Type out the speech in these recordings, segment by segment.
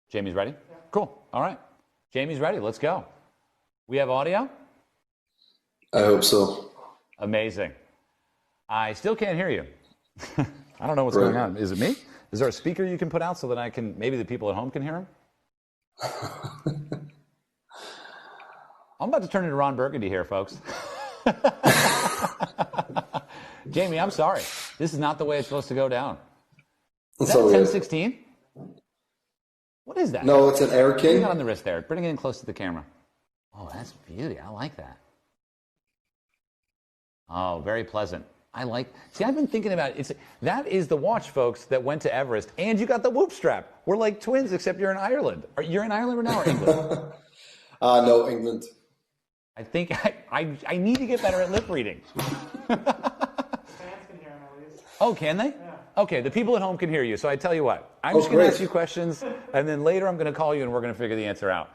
Jamie's ready? Yeah. Cool. All right. Jamie's ready. Let's go. We have audio? I hope so. Amazing. I still can't hear you. I don't know what's Right. going on. Is it me? Is there a speaker you can put out so that I can, maybe the people at home can hear him? I'm about to turn into Ron Burgundy here, folks. Jamie, I'm sorry. This is not the way it's supposed to go down. Is that a 1016? What is that? No, it's an Air King. Bring it on the wrist there. Bring it in close to the camera. Oh, that's beauty. I like that. Oh, very pleasant. I like. See, I've been thinking about it. That is the watch, folks, that went to Everest, and you got the whoop strap. We're like twins, except you're in Ireland. You're in Ireland right now, or England? No, England. I think I need to get better at lip reading. Fans can hear him at least. Oh, can they? Yeah. Okay, the people at home can hear you. So I tell you what, I'm just going to great. ask you questions, and then later I'm going to call you, and we're going to figure the answer out.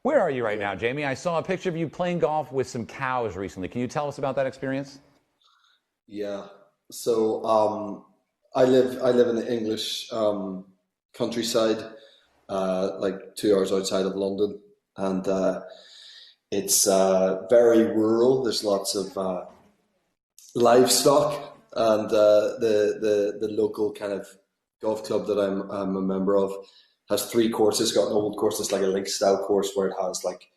Where are you right now, Jamie? I saw a picture of you playing golf with some cows recently. Can you tell us about that experience? Yeah. So I live in the English countryside, like 2 hours outside of London, and it's very rural. There's lots of livestock, and the local kind of golf club that I'm a member of has 3 courses. Got an old course that's like a link style course where it has like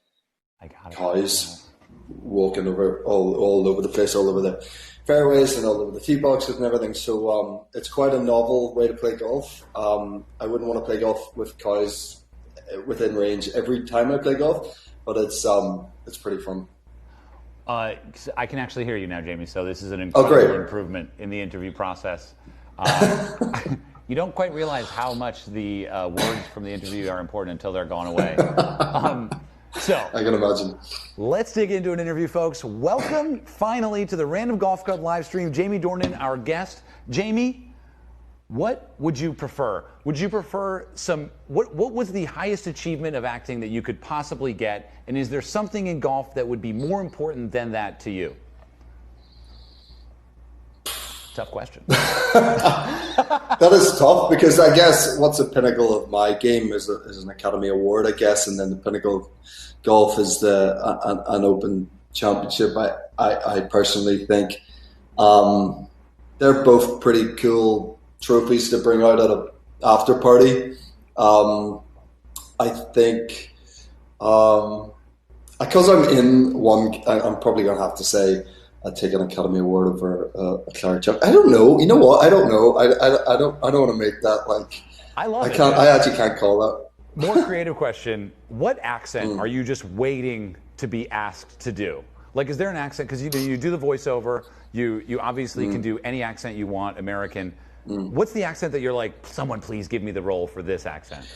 cows walking over all over the place, all over the fairways and all over the tee boxes and everything. So it's quite a novel way to play golf. I wouldn't want to play golf with cows within range every time I play golf, but it's pretty fun. I can actually hear you now, Jamie, so this is an incredible improvement in the interview process. You don't quite realize how much the words from the interview are important until they're gone away. So I can imagine. Let's dig into an interview, folks. Welcome, finally, to the Random Golf Club live stream. Jamie Dornan, our guest. Jamie, what would you prefer? Would you prefer what was the highest achievement of acting that you could possibly get? And is there something in golf that would be more important than that to you? Tough question. That is tough, because I guess what's the pinnacle of my game is an Academy Award, I guess, and then the pinnacle of golf is an Open Championship. I personally think they're both pretty cool trophies to bring out at an after party. I think because I'm in one, I'm probably going to have to say I'd take an Academy Award over a Claret Champ. I don't know. You know what? I don't know. I don't want to make that like. I love it. I actually can't call that. More creative question. What accent are you just waiting to be asked to do? Like, is there an accent? Because you do the voiceover. You obviously can do any accent you want, American. What's the accent that you're like, someone please give me the role for this accent?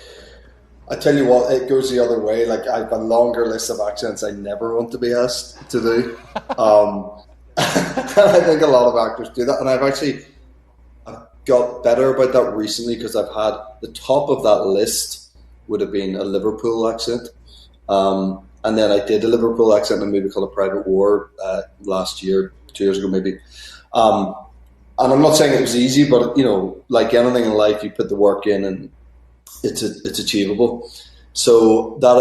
I tell you what, it goes the other way. Like, I have a longer list of accents I never want to be asked to do. I think a lot of actors do that, and I've got better about that recently, because I've had the top of that list would have been a Liverpool accent, and then I did a Liverpool accent in a movie called A Private War last year, 2 years ago maybe. And I'm not saying it was easy, but like anything in life, you put the work in, and it's achievable. So that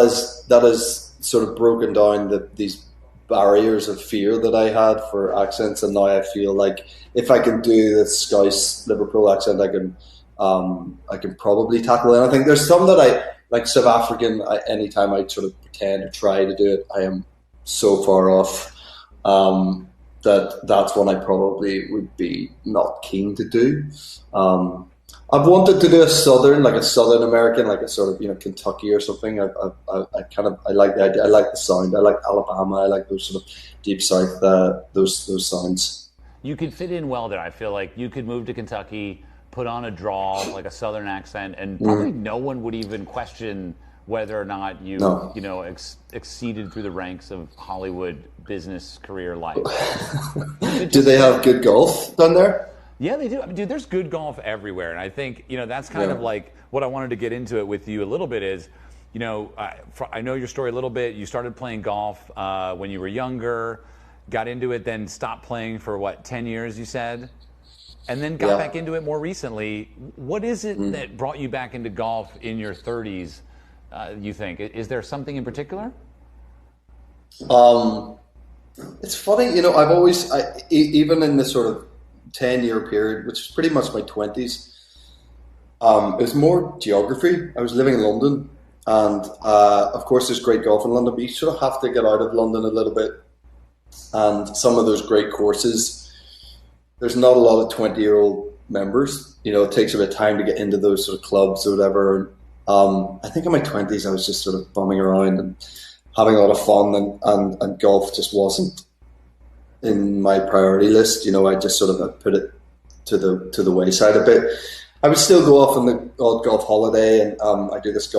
is sort of broken down these barriers of fear that I had for accents, and now I feel like if I can do the Scouse Liverpool accent, I can probably tackle anything. There's some that I like South African. Anytime I sort of pretend or try to do it, I am so far off that's one I probably would be not keen to do. I've wanted to do a southern American, like a sort of Kentucky or something. I like the idea. I like the sound. I like Alabama. I like those sort of deep south those sounds. You could fit in well there. I feel like you could move to Kentucky, put on a drawl, like a southern accent, and probably no one would even question whether or not you exceeded through the ranks of Hollywood business career life. Do they have good golf down there? Yeah, they do. I mean, dude, there's good golf everywhere, and I think that's kind of like what I wanted to get into it with you a little bit is, I know your story a little bit. You started playing golf when you were younger, got into it, then stopped playing for 10 years, you said, and then got back into it more recently. What is it that brought you back into golf in your 30s you think? Is there something in particular? It's funny, I've always, even in this sort of 10-year period, which is pretty much my 20s, it was more geography. I was living in London, and of course there's great golf in London, but you sort of have to get out of London a little bit. And some of those great courses, there's not a lot of 20-year-old members. It takes a bit of time to get into those sort of clubs or whatever. I think in my 20s I was just sort of bumming around and having a lot of fun, and golf just wasn't in my priority list. I just sort of put it to the wayside a bit. I would still go off on the odd golf holiday, and I do this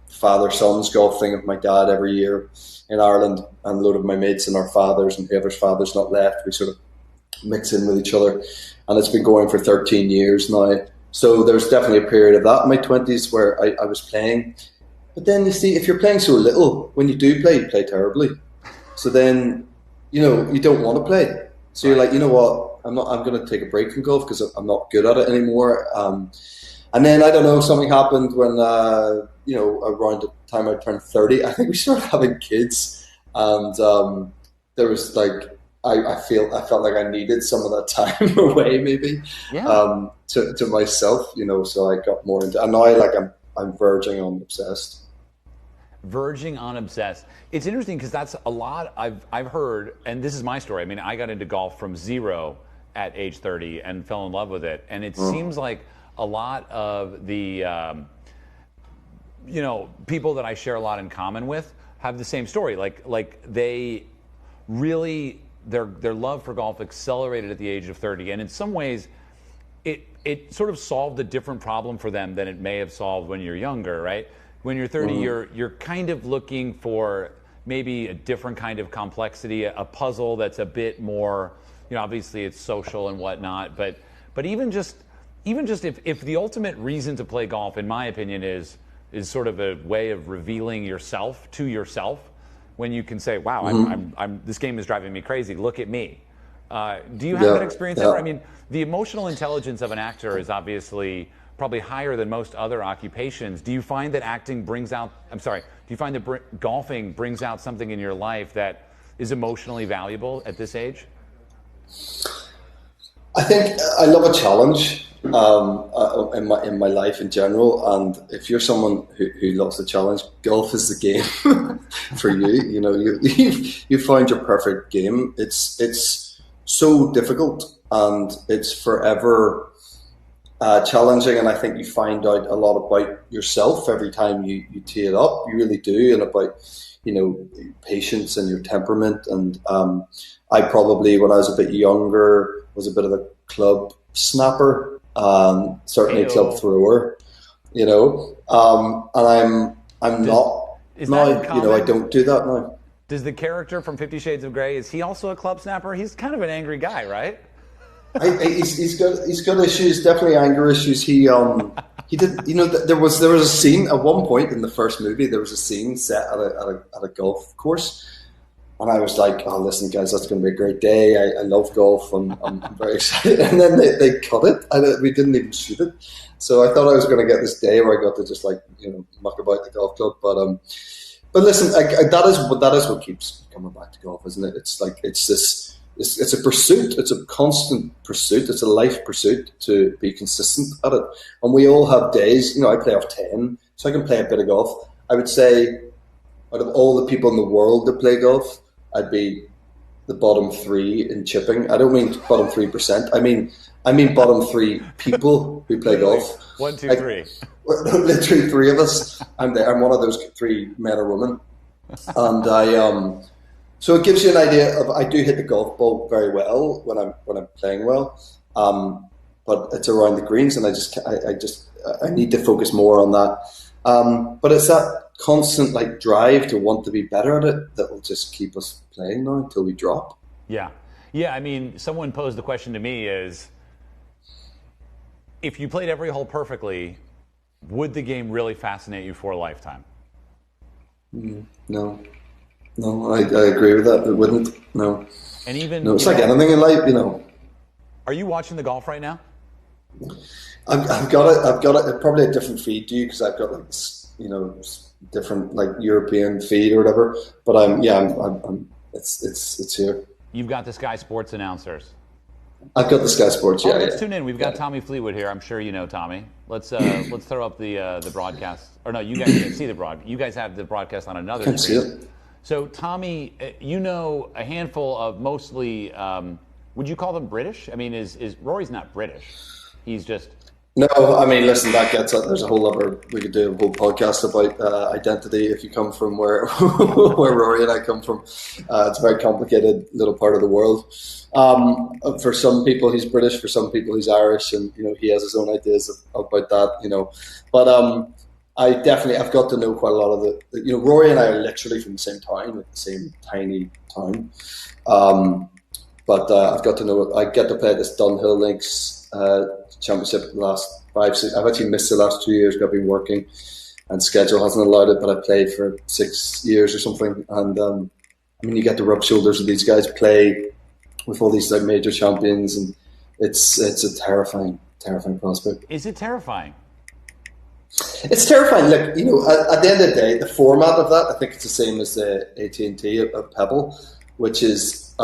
father-sons golf thing with my dad every year in Ireland, and a load of my mates and our fathers and whoever's father's not left, we sort of mix in with each other, and it's been going for 13 years now. So there's definitely a period of that in my 20s where I was playing. But then you see, if you're playing so little, when you do play, you play terribly. So then, you don't want to play. So you're like, you know what, I'm going to take a break from golf because I'm not good at it anymore. And then, I don't know, something happened when, around the time I turned 30, I think we started having kids. And there was like, I felt like I needed some of that time away, maybe, to myself, so I got more into, and now I'm verging on obsessed. Verging on obsessed. It's interesting because that's a lot I've heard, and this is my story. I mean, I got into golf from zero at age 30 and fell in love with it. And it seems like a lot of the, people that I share a lot in common with have the same story. Like they really, their love for golf accelerated at the age of 30. And in some ways, it sort of solved a different problem for them than it may have solved when you're younger, right? When you're 30, you're kind of looking for maybe a different kind of complexity, a puzzle that's a bit more, obviously it's social and whatnot, but even just if the ultimate reason to play golf, in my opinion, is sort of a way of revealing yourself to yourself, when you can say, wow, I'm this game is driving me crazy, look at me. Do you have that experience ever? I mean, the emotional intelligence of an actor is obviously probably higher than most other occupations. Do you find that golfing brings out something in your life that is emotionally valuable at this age? I think I love a challenge in my life in general, and if you're someone who loves a challenge, golf is the game for you. You find your perfect game. It's so difficult, and it's forever challenging, and I think you find out a lot about yourself every time you tee it up. You really do, and about patience and your temperament. And I probably, when I was a bit younger, was a bit of a club snapper, certainly a club thrower. And I'm not now. I don't do that now. Does the character from 50 Shades of Grey, is he also a club snapper? He's kind of an angry guy, right? He's got issues, definitely anger issues. He did, there was a scene at one point in the first movie. There was a scene set at a golf course, and I was like, "Oh, listen, guys, that's going to be a great day. I love golf. I'm very excited." And then they cut it, and we didn't even shoot it. So I thought I was going to get this day where I got to just muck about the golf club. But listen, that is what keeps coming back to golf, isn't it? It's like it's a pursuit. It's a constant pursuit. It's a life pursuit to be consistent at it. And we all have days. I play off 10, so I can play a bit of golf. I would say, out of all the people in the world that play golf, I'd be the bottom 3 in chipping. I don't mean bottom 3%. I mean bottom 3 people who play golf. 1, 2, 3. Literally 3 of us. I'm one of those 3 men or women, and so it gives you an idea of, I do hit the golf ball very well when I'm playing well, but it's around the greens, and I need to focus more on that. But it's that constant drive to want to be better at it that will just keep us playing now until we drop. Yeah. I mean, someone posed the question to me is, if you played every hole perfectly, would the game really fascinate you for a lifetime? No, I agree with that. It wouldn't. No. And even it's like anything in life, Are you watching the golf right now? I've got it. Probably a different feed to you because I've got different like European feed or whatever. But it's here. You've got the Sky Sports announcers. I've got the Sky Sports. Yeah, let's tune in. We've got Tommy Fleetwood here. I'm sure you know Tommy. Let's throw up the broadcast. Or no, you guys can't see the broadcast. You guys have the broadcast on another Can't screen. see it. So Tommy, you know a handful of mostly. Would you call them British? I mean, is Rory's not British? He's just. No, I mean, listen, there's a whole other, we could do a whole podcast about identity if you come from where where Rory and I come from. It's a very complicated little part of the world. For some people he's British, for some people he's Irish, and he has his own ideas about that, But I've got to know quite a lot of the Rory and I are literally from the same town, like the same tiny town. But I've got to know, I get to play at this Dunhill Links championship the last 5-6. I've actually missed the last 2 years. I've been working, and schedule hasn't allowed it. But I played for 6 years or something, and you get to rub shoulders with these guys, play with all these like major champions, and it's a terrifying prospect. Is it terrifying? It's terrifying. Look, at the end of the day, the format of that, I think it's the same as the AT&T at Pebble, which is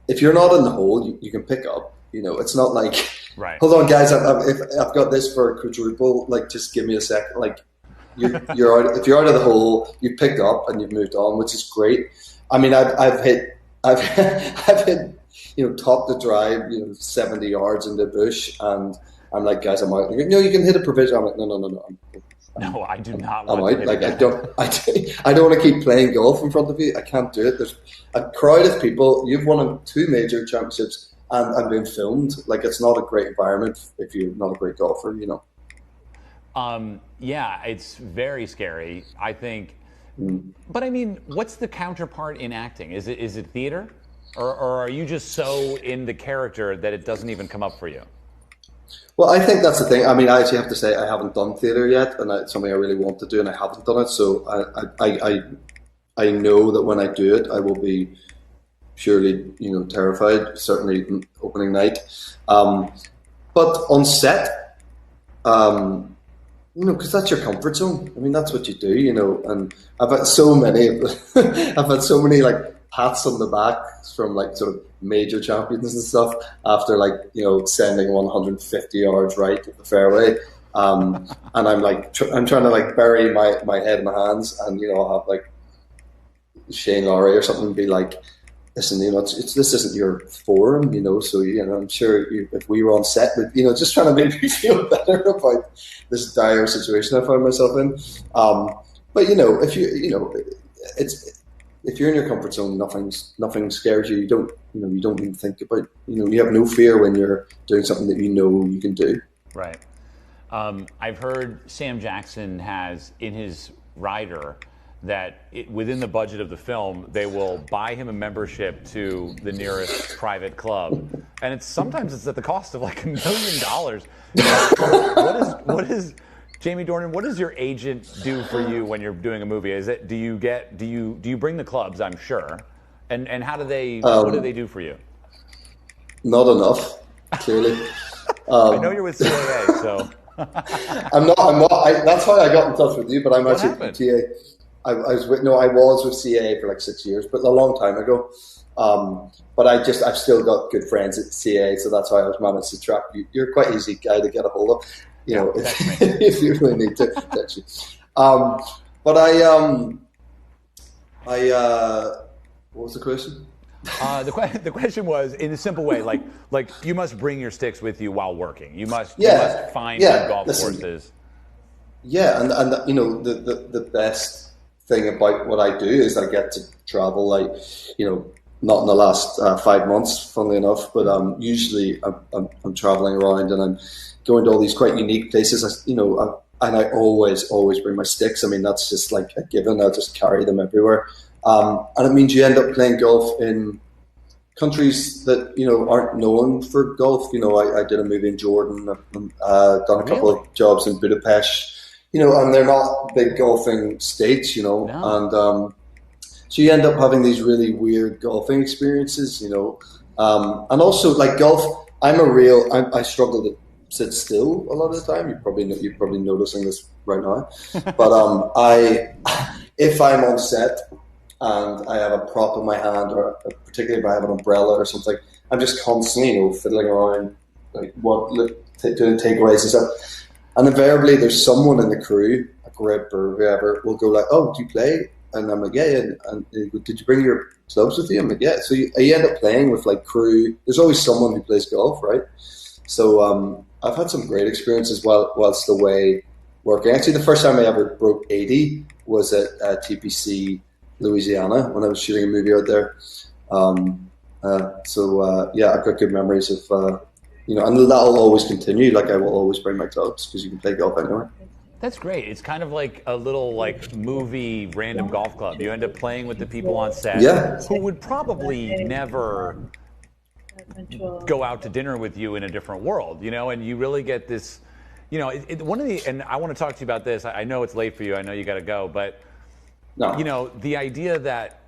if you're not in the hole, you can pick up. It's not like, right. Hold on, guys, I've got this for a quadruple. Like, just give me a second. Like, you're out. If you're out of the hole, you picked up and you've moved on, which is great. I mean, I've hit top to drive 70 yards in the bush, and I'm like, guys, I'm out. Like, no, you can hit a provision. I'm like, no. No, I do not. I'm out. Like, I don't want to keep playing golf in front of you. I can't do it. There's a crowd of people. You've won 2 major championships. And I'm being filmed. Like, it's not a great environment if you're not a great golfer, Yeah, it's very scary, I think. But I mean, what's the counterpart in acting? Is it theater, or are you just so in the character that it doesn't even come up for you? Well, I think that's the thing. I mean, I actually have to say I haven't done theater yet, and it's something I really want to do, and I haven't done it. So I know that when I do it, I will be purely, terrified, certainly opening night. But on set, because that's your comfort zone. I mean, that's what you do, and I've had so many, like pats on the back from like sort of major champions and stuff after like, sending 150 yards right at the fairway. And I'm like, I'm trying to like bury my head in my hands, and, I'll have like Shane Lowry or something be like, listen, this isn't your forum, so, I'm sure if we were on set with, just trying to make me feel better about this dire situation I find myself in. But, if if you're in your comfort zone, nothing scares you. You don't even think about, you have no fear when you're doing something that you can do. Right. I've heard Sam Jackson has in his rider that within the budget of the film, they will buy him a membership to the nearest private club, and sometimes it's at the cost of like $1 million. What is Jamie Dornan? What does your agent do for you when you're doing a movie? Do you bring the clubs? I'm sure, and how do they? What do they do for you? Not enough, clearly. I know you're with CAA, so I'm not. That's how I got in touch with you, but I'm what actually happened? PTA. I was with CAA for like 6 years, but a long time ago. But I've still got good friends at CAA, so that's how I was managed to track you. You're quite easy guy to get a hold of, if you really need to. Actually. But what was the question? The question was, in a simple way, like you must bring your sticks with you while working. You must find good golf courses. Yeah, and the best thing about what I do is I get to travel, like, not in the last 5 months, funnily enough, but usually I'm traveling around and I'm going to all these quite unique places. And I always bring my sticks. I mean, that's just like a given. I just carry them everywhere, and it means you end up playing golf in countries that aren't known for golf. I did a movie in Jordan. I've done a couple of jobs in Budapest. And they're not big golfing states, No. and so you end up having these really weird golfing experiences, and also like golf. I struggle to sit still a lot of the time. You're probably noticing this right now. But if I'm on set and I have a prop in my hand, or particularly if I have an umbrella or something, I'm just constantly, fiddling around, like doing takeaways and stuff. And invariably, there's someone in the crew, a grip or whoever, will go like, "Oh, do you play?" And I'm like, "Yeah." And they go, "Did you bring your clubs with you?" I'm like, "Yeah." So you end up playing with like crew. There's always someone who plays golf, right? So I've had some great experiences whilst away working. Actually, the first time I ever broke 80 was at TPC, Louisiana, when I was shooting a movie out there. Yeah, I've got good memories of, and that'll always continue. Like, I will always bring my clubs because you can play golf anywhere. That's great. It's kind of like a little movie random golf club. You end up playing with the people on set who would probably never go out to dinner with you in a different world, and you really get this, and I want to talk to you about this. I know it's late for you. I know you got to go, but no. The idea that,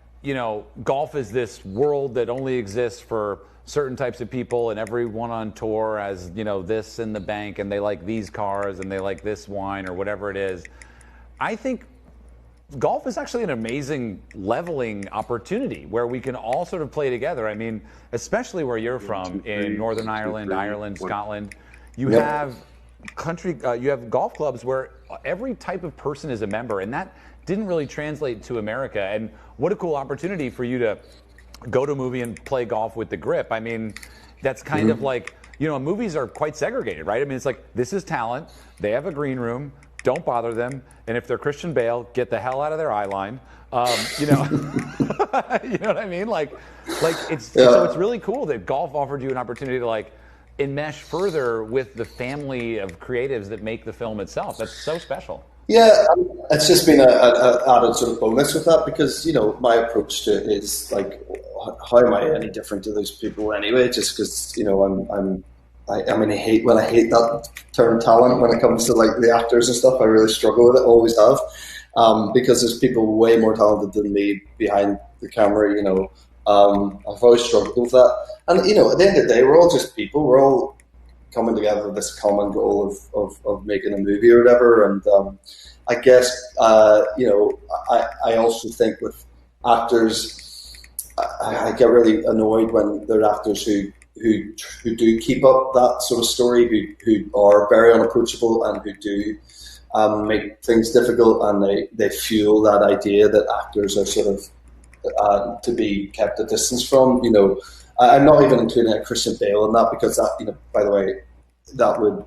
golf is this world that only exists for certain types of people, and everyone on tour has, this in the bank, and they like these cars and they like this wine or whatever it is. I think golf is actually an amazing leveling opportunity where we can all sort of play together. I mean, especially where you're from in Northern Ireland, Scotland, you have you have golf clubs where every type of person is a member, and that didn't really translate to America. And what a cool opportunity for you to go to a movie and play golf with the grip. I mean, that's kind of like, movies are quite segregated, right? I mean, it's like, this is talent. They have a green room. Don't bother them. And if they're Christian Bale, get the hell out of their eye line. You know what I mean? So it's really cool that golf offered you an opportunity to enmesh further with the family of creatives that make the film itself. That's so special. Yeah, it's just been an added sort of bonus with that because, my approach to it is like, how am I any different to those people anyway? Just because, I hate that term talent when it comes to the actors and stuff. I really struggle with it, always have, because there's people way more talented than me behind the camera. I've always struggled with that. And at the end of the day, we're all just people. We're all coming together with this common goal of making a movie or whatever. And I guess I also think with actors, I get really annoyed when there are actors who do keep up that sort of story, who are very unapproachable and who do make things difficult, and they fuel that idea that actors are sort of to be kept a distance from. I'm not even including a Christian Bale in that because that, by the way, that would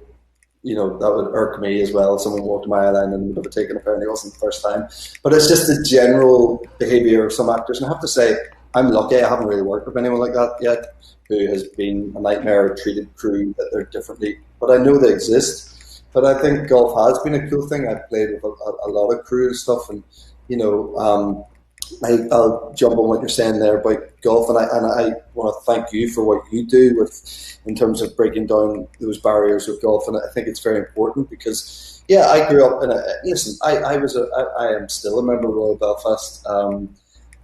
irk me as well. If someone walked my line and would have taken a penalty, it wasn't the first time. But it's just the general behaviour of some actors, and I have to say, I'm lucky. I haven't really worked with anyone like that yet who has been a nightmare or treated crew that they're differently. But I know they exist. But I think golf has been a cool thing. I've played with a lot of crew and stuff, and I'll jump on what you're saying there about golf, and I want to thank you for what you do in terms of breaking down those barriers with golf, and I think it's very important because I grew up in I am still a member of Royal Belfast,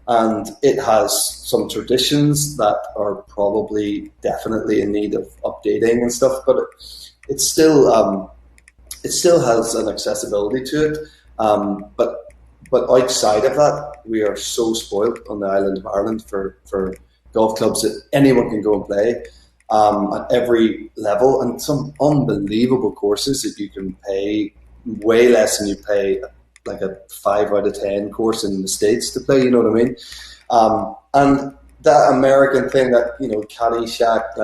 and it has some traditions that are probably definitely in need of updating and stuff, but it still has an accessibility to it, But outside of that, we are so spoiled on the island of Ireland for golf clubs that anyone can go and play at every level, and some unbelievable courses that you can pay way less than you pay like a 5 out of 10 course in the States to play. You know what I mean? And that American thing, that Caddyshack,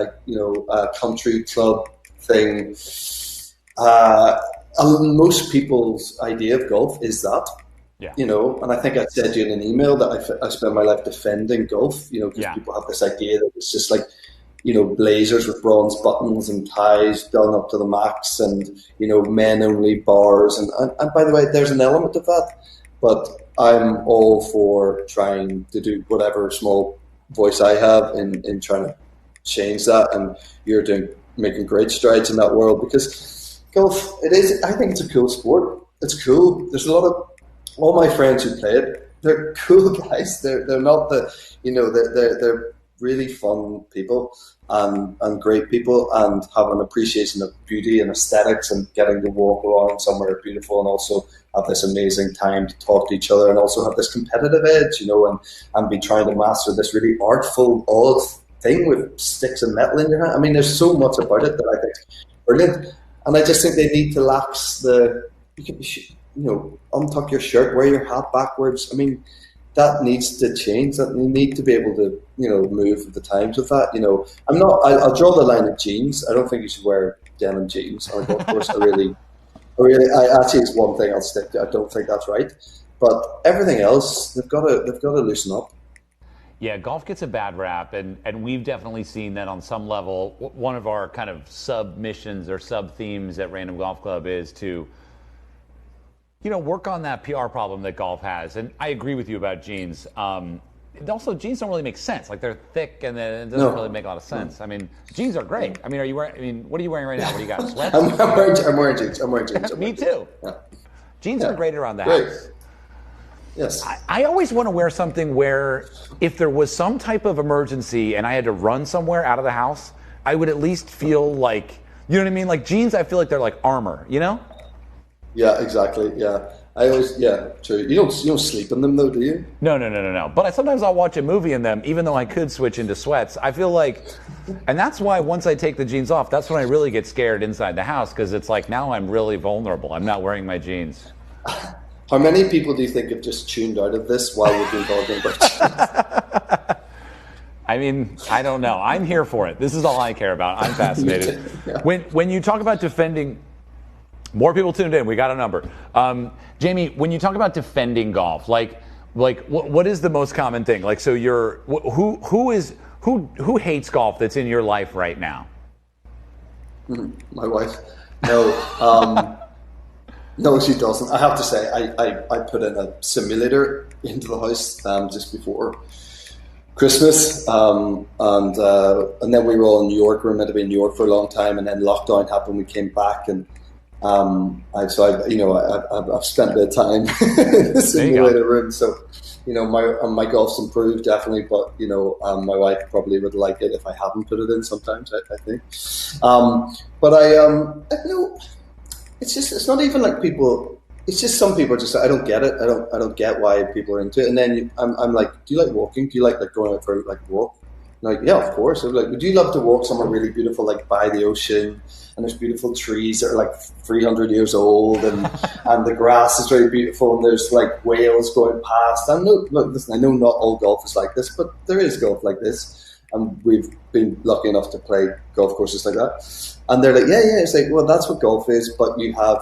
country club thing. Most people's idea of golf is that. Yeah. And I think I said to you in an email that I spend my life defending golf, because people have this idea that it's just blazers with bronze buttons and ties done up to the max and, men only bars. And by the way, there's an element of that, but I'm all for trying to do whatever small voice I have in trying to change that. And you're making great strides in that world because golf, I think it's a cool sport. It's cool. There's a lot of, all my friends who play it, they're cool guys. They're not they're really fun people. and great people, and have an appreciation of beauty and aesthetics, and getting to walk around somewhere beautiful, and also have this amazing time to talk to each other, and also have this competitive edge, and be trying to master this really artful, odd thing with sticks and metal in your hand. I mean, there's so much about it that I think is brilliant, and I just think they need to lax untuck your shirt, wear your hat backwards. I mean, that needs to change. That you need to be able to, move with the times with that. I'll draw the line at jeans. I don't think you should wear denim jeans on a golf course. I actually, it's one thing I'll stick to. I don't think that's right. But everything else, they've got to loosen up. Yeah, golf gets a bad rap, and we've definitely seen that on some level. One of our kind of sub-missions or sub-themes at Random Golf Club is to work on that PR problem that golf has. And I agree with you about jeans. Also, jeans don't really make sense. Like, they're thick, and then it doesn't really make a lot of sense. I mean, jeans are great. I mean, what are you wearing right now? What do you got, sweats? I'm wearing jeans. Me too. Yeah. Jeans are great around the house. Yes. I always want to wear something where if there was some type of emergency and I had to run somewhere out of the house, I would at least feel like, you know what I mean? Like, jeans, I feel like they're like armor, Yeah, exactly. Yeah, true. You don't sleep in them though, do you? No. But sometimes I'll watch a movie in them, even though I could switch into sweats. I feel like, and that's why once I take the jeans off, that's when I really get scared inside the house, because it's like now I'm really vulnerable. I'm not wearing my jeans. How many people do you think have just tuned out of this while we've been talking about jeans? I mean, I don't know. I'm here for it. This is all I care about. I'm fascinated. Yeah. When you talk about defending. More people tuned in. We got a number. Jamie, when you talk about defending golf, like what is the most common thing? Like, so who hates golf that's in your life right now? My wife. No, no, she doesn't. I have to say, I put in a simulator into the house just before Christmas, and then we were all in New York. We were meant to be in New York for a long time, and then lockdown happened. We came back, and I've spent a bit of time in the simulator room, so my golf's improved definitely, but my wife probably would like it if I hadn't put it in sometimes, I think. It's not even like people. It's just some people are just, I don't get it. I don't get why people are into it. And then I'm like, do you like walking? Do you like going out for like a walk? And like, yeah, of course. I'm like, would you love to walk somewhere really beautiful, like by the ocean, and there's beautiful trees that are like 300 years old, and the grass is very beautiful, and there's like whales going past. Listen, I know not all golf is like this, but there is golf like this, and we've been lucky enough to play golf courses like that. And they're like, yeah. It's like, well, that's what golf is, but you have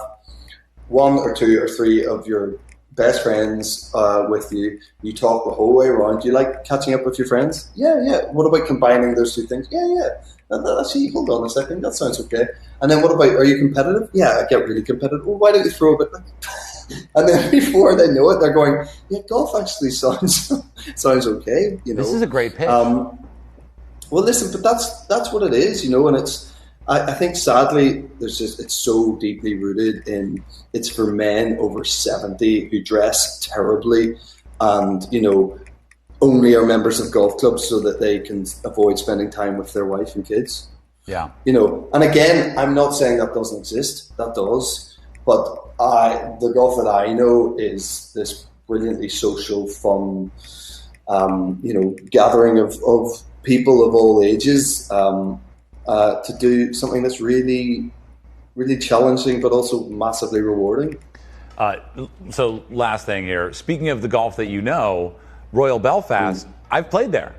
one or two or three of your best friends with you. You talk the whole way around. Do you like catching up with your friends? Yeah. What about combining those two things? Yeah. Actually, hold on a second. That sounds okay. And then what about, are you competitive? Yeah, I get really competitive. Well, why don't you throw a bit? And then before they know it, they're going, yeah, golf actually sounds okay. This is a great pitch. Well, listen, but that's what it is, and it's. I think sadly, it's so deeply rooted in, it's for men over 70 who dress terribly and, only are members of golf clubs so that they can avoid spending time with their wife and kids. Yeah. And again, I'm not saying that doesn't exist. That does. But the golf that I know is this brilliantly social, fun, gathering of people of all ages, to do something that's really, really challenging, but also massively rewarding. So last thing here, speaking of the golf that Royal Belfast, I've played there.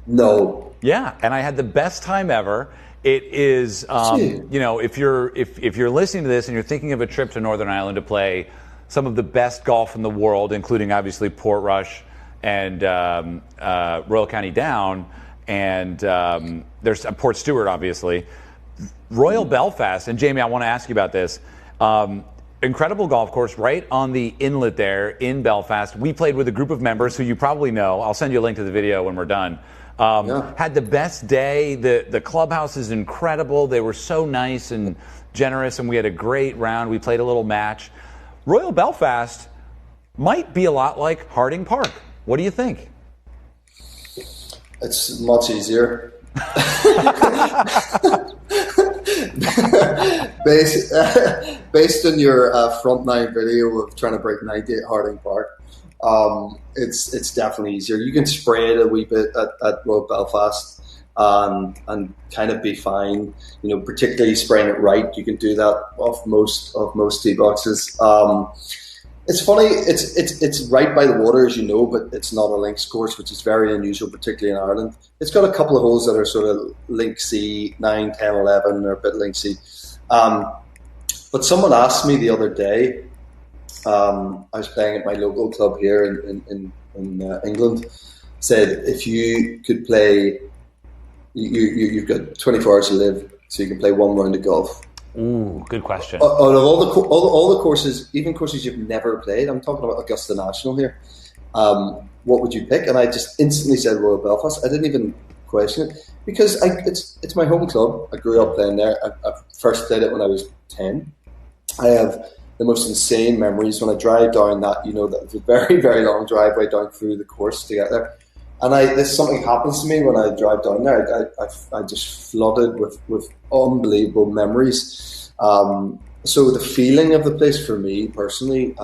No. Yeah, and I had the best time ever. It is, if you're listening to this and you're thinking of a trip to Northern Ireland to play some of the best golf in the world, including obviously Portrush and Royal County Down, and there's Port Stewart, obviously. Royal Belfast, and Jamie, I want to ask you about this. Incredible golf course right on the inlet there in Belfast. We played with a group of members who you probably know. I'll send you a link to the video when we're done. Had the best day. The clubhouse is incredible. They were so nice and generous, and we had a great round. We played a little match. Royal Belfast might be a lot like Harding Park. What do you think? It's much easier. Based on your front nine video of trying to break 90 at Harding Park, it's definitely easier. You can spray it a wee bit at Royal Belfast and kind of be fine. You know, particularly spraying it right, you can do that off most tee boxes. It's funny. It's right by the water, as you know, but it's not a links course, which is very unusual, particularly in Ireland. It's got a couple of holes that are sort of linksy, 9, 10, 11, or a bit linksy. But someone asked me the other day. I was playing at my local club here in England. Said if you could play, you've got 24 hours to live, so you can play one round of golf. Ooh, good question. Out of all the courses, even courses you've never played, I'm talking about Augusta National here. What would you pick? And I just instantly said Royal Belfast. I didn't even question it because it's my home club. I grew up playing there. I first played it when I was 10. I have the most insane memories when I drive down that. You know, that was a very, very long driveway down through the course to get there. And there's something happens to me when I drive down there. I just flooded with unbelievable memories. So the feeling of the place for me personally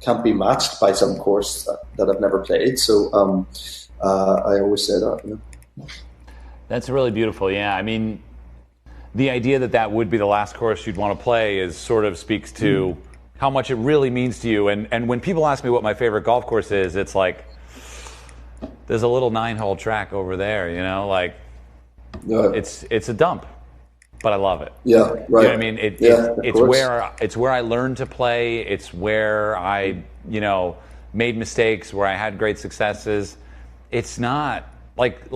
can't be matched by some course that I've never played. So I always say that. You know? That's really beautiful. Yeah, I mean, the idea that would be the last course you'd want to play is sort of speaks to how much it really means to you. And when people ask me what my favorite golf course is, it's like, there's a little 9-hole track over there, you know, like it's a dump, but I love it. Yeah, right. You know what I mean? It's where I learned to play. It's where I, you know, made mistakes, where I had great successes. It's not like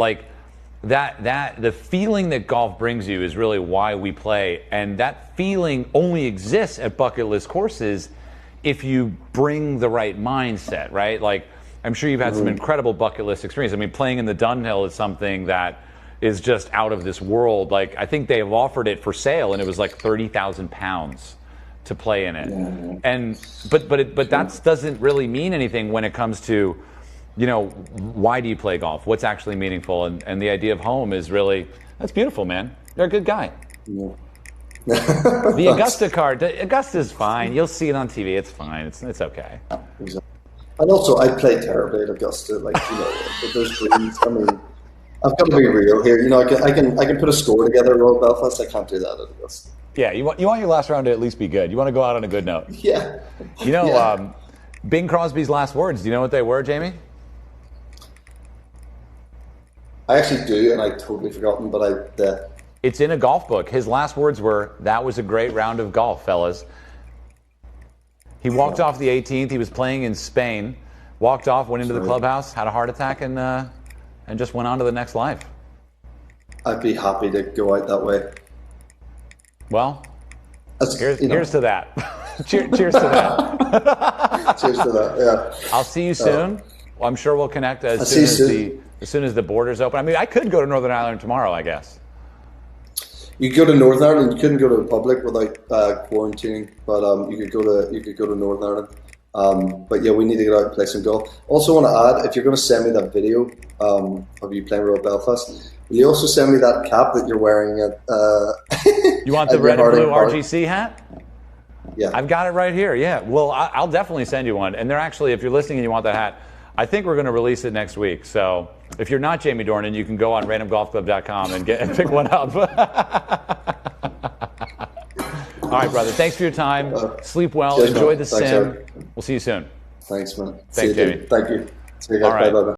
that. The feeling that golf brings you is really why we play, and that feeling only exists at bucket list courses if you bring the right mindset, right? Like, I'm sure you've had some incredible bucket list experience. I mean, playing in the Dunhill is something that is just out of this world. Like, I think they have offered it for sale, and it was like £30,000 to play in it. Yeah. And but that doesn't really mean anything when it comes to, you know, why do you play golf? What's actually meaningful? And the idea of home is really, that's beautiful, man. You're a good guy. Yeah. The Augusta card, Augusta's fine. You'll see it on TV. It's fine. It's okay. Exactly. And also, I play terribly at Augusta. Like, you know, with those greens. I mean, I've got to be real here. You know, I can put a score together at Royal Belfast. I can't do that at Augusta. Yeah, you want your last round to at least be good. You want to go out on a good note. Yeah. You know, Bing Crosby's last words. Do you know what they were, Jamie? I actually do, and I totally forgotten. But it's in a golf book. His last words were, "That was a great round of golf, fellas." He walked off the 18th. He was playing in Spain. Walked off, went into the clubhouse, had a heart attack, and just went on to the next life. I'd be happy to go out that way. Well, here's to that. Cheers to that. Cheers to that. Yeah. I'll see you soon. I'm sure we'll connect as soon as the borders open. I mean, I could go to Northern Ireland tomorrow, I guess. You could go to Northern Ireland. You couldn't go to the Republic without quarantining, but you could go to Northern Ireland. But yeah, we need to get out and play some golf. Also, want to add, if you're going to send me that video of you playing Royal Belfast, will you also send me that cap that you're wearing at? You want the red and blue RGC hat? Yeah, I've got it right here. Yeah, well, I'll definitely send you one. And they're actually, if you're listening and you want that hat, I think we're going to release it next week. So if you're not Jamie Dornan, you can go on randomgolfclub.com and pick one up. All right, brother. Thanks for your time. Sleep well. Cheers, enjoy man. the Thanks, sim. Eric. We'll see you soon. Thanks, man. Thanks, Jamie. Thank you. See you guys. All right. Bye.